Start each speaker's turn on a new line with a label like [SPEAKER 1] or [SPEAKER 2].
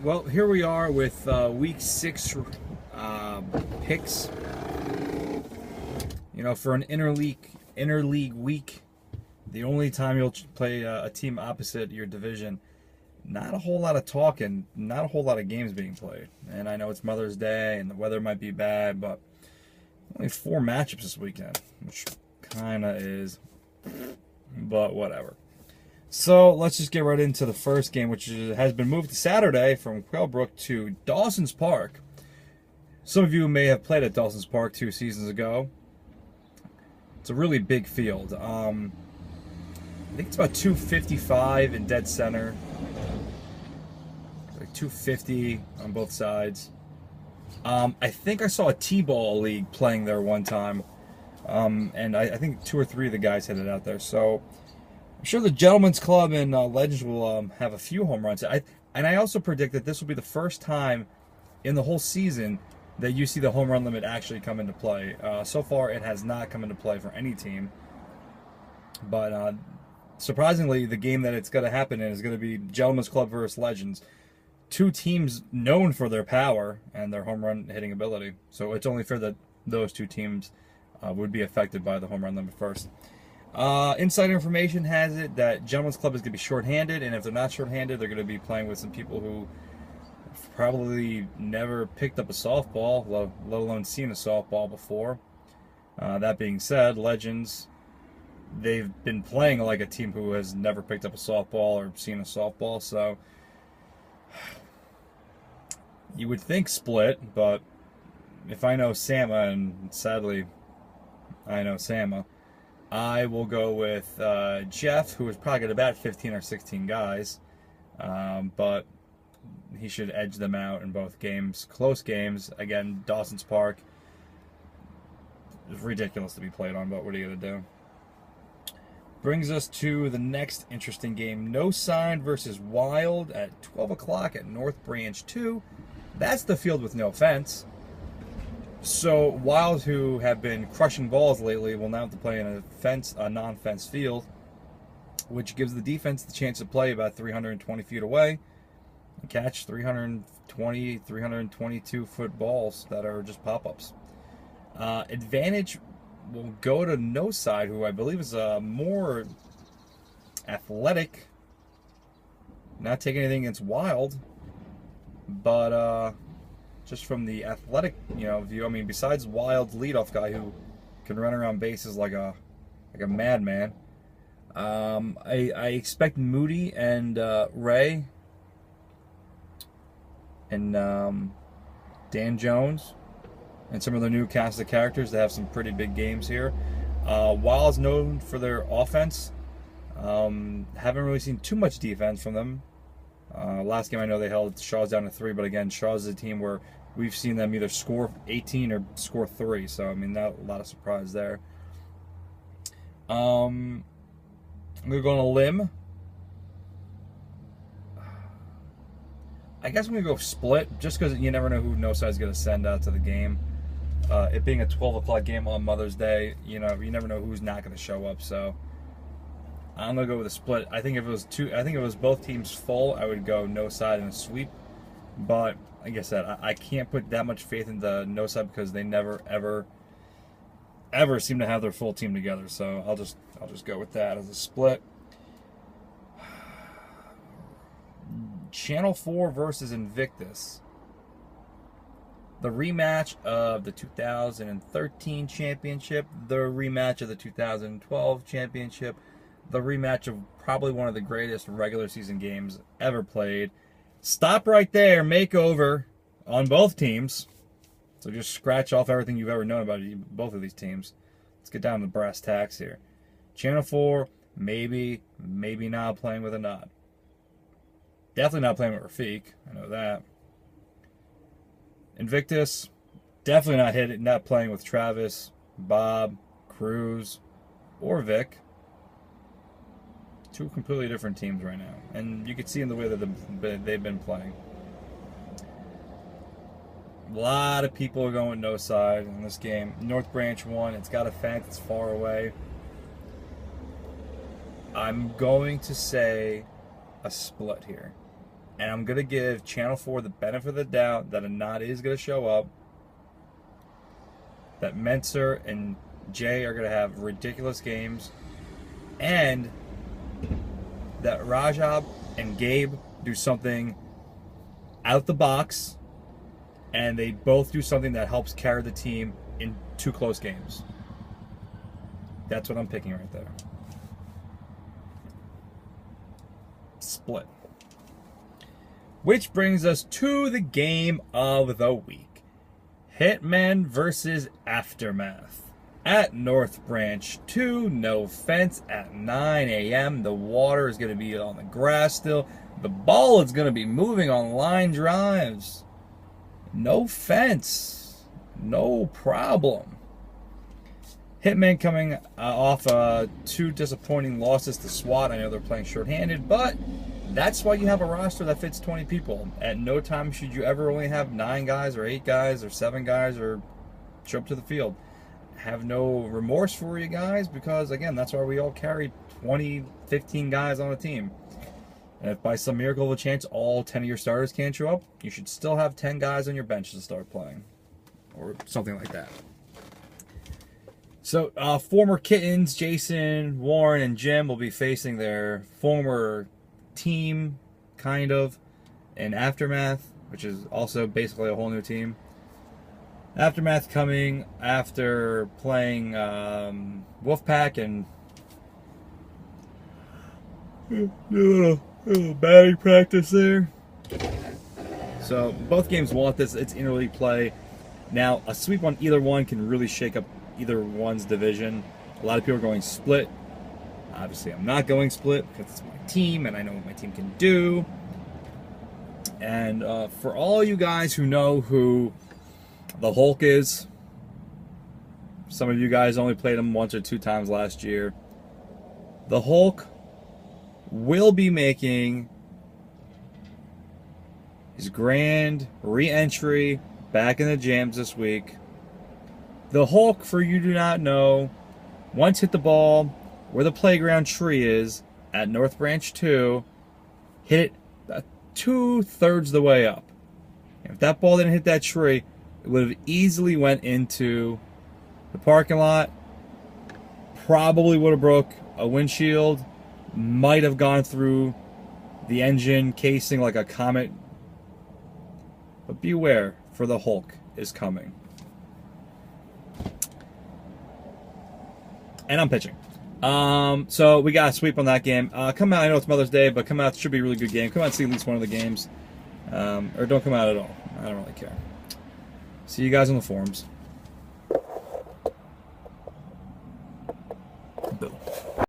[SPEAKER 1] Well, here we are with week 6 picks. You know, for an interleague week, the only time you'll play a team opposite your division, not a whole lot of talking, not a whole lot of games being played. And I know it's Mother's Day and the weather might be bad, but only 4 matchups this weekend, which kind of is, but whatever. So let's just get right into the first game, which has been moved to Saturday from Quailbrook to Dawson's Park. Some of you may have played at Dawson's Park 2 seasons ago. It's a really big field. I think it's about 255 in dead center. Like 250 on both sides. I think I saw a T-ball league playing there one time. And I think 2 or 3 of the guys hit it out there. So I'm sure the Gentlemen's Club and Legends will have a few home runs. I also predict that this will be the first time in the whole season that you see the home run limit actually come into play. So far, it has not come into play for any team. But surprisingly, the game that it's going to happen in is going to be Gentlemen's Club versus Legends. 2 teams known for their power and their home run hitting ability. So it's only fair that those 2 teams would be affected by the home run limit first. Insider information has it that Gentlemen's Club is going to be shorthanded, and if they're not shorthanded, they're going to be playing with some people who probably never picked up a softball, let alone seen a softball before. That being said, Legends, they've been playing like a team who has never picked up a softball or seen a softball, so you would think split, but if I know Sama, and sadly I know Sama, I will go with Jeff, who is probably going to bat 15 or 16 guys, but he should edge them out in both games. Close games. Again, Dawson's Park is ridiculous to be played on, but what are you going to do? Brings us to the next interesting game. No Sign versus Wild at 12 o'clock at North Branch 2. That's the field with no fence. So Wild, who have been crushing balls lately, will now have to play in a non-fence field, which gives the defense the chance to play about 320 feet away and catch 320, 322-foot balls that are just pop-ups. Advantage will go to No Side, who I believe is more athletic. Not taking anything against Wild, but just from the athletic, view. I mean, besides Wild's leadoff guy who can run around bases like a madman, I expect Moody and Ray and Dan Jones and some of the new cast of characters to have some pretty big games here. Wild's known for their offense. Haven't really seen too much defense from them. Last game I know they held Shaw's down to 3, but again, Shaw's is a team where we've seen them either score 18 or score 3, so I mean, not a lot of surprise there. I'm going to go on a limb. I guess I'm going to go split, just because you never know who No Side's going to send out to the game. It being a 12 o'clock game on Mother's Day, you never know who's not going to show up, so I'm gonna go with a split. I think if it was both teams full, I would go No Side in a sweep. But like I said, I can't put that much faith in the No Side because they never ever seem to have their full team together. So I'll just go with that as a split. Channel 4 versus Invictus. The rematch of the 2013 championship, the rematch of the 2012 championship. The rematch of probably one of the greatest regular season games ever played. Stop right there. Makeover on both teams. So just scratch off everything you've ever known about both of these teams. Let's get down to the brass tacks here. Channel 4, maybe not playing with a nod. Definitely not playing with Rafiq. I know that. Invictus, definitely not playing with Travis, Bob, Cruz, or Vic. 2 completely different teams right now. And you can see in the way that they've been playing. A lot of people are going No Side in this game. North Branch 1, it's got a fence, it's far away. I'm going to say a split here. and I'm going to give Channel 4 the benefit of the doubt that Anat is going to show up, that Mensah and Jay are going to have ridiculous games, and that Rajab and Gabe do something out the box, and they both do something that helps carry the team in 2 close games. That's what I'm picking right there. Split. Which brings us to the game of the week. Hitmen versus Aftermath. At North Branch 2, no fence, at 9 a.m. The water is going to be on the grass still. The ball is going to be moving on line drives. No fence. No problem. Hitmen coming off 2 disappointing losses to SWAT. I know they're playing shorthanded, but that's why you have a roster that fits 20 people. At no time should you ever only have 9 guys or 8 guys or 7 guys or show up to the field. Have no remorse for you guys, because again, that's why we all carry 20, 15 guys on a team. And if by some miracle of a chance all 10 of your starters can't show up, you should still have 10 guys on your bench to start playing, or something like that. So former Kittens, Jason, Warren, and Jim will be facing their former team, kind of, in Aftermath, which is also basically a whole new team. Aftermath coming after playing Wolfpack and batting practice there. So both games want this. It's interleague play. Now, a sweep on either one can really shake up either one's division. A lot of people are going split. Obviously, I'm not going split because it's my team and I know what my team can do. And for all you guys who know who the Hulk is, some of you guys only played him 1 or 2 times last year. The Hulk will be making his grand re-entry back in the jams this week. The Hulk, for you do not know, once hit the ball where the playground tree is at North Branch 2, hit it 2/3 the way up. If that ball didn't hit that tree, it would have easily went into the parking lot, probably would have broke a windshield, might have gone through the engine casing like a comet. But beware, for the Hulk is coming. And I'm pitching. So we got a sweep on that game. Come out, I know it's Mother's Day, but come out, it should be a really good game. Come out and see at least one of the games. Or don't come out at all. I don't really care. See you guys on the forums.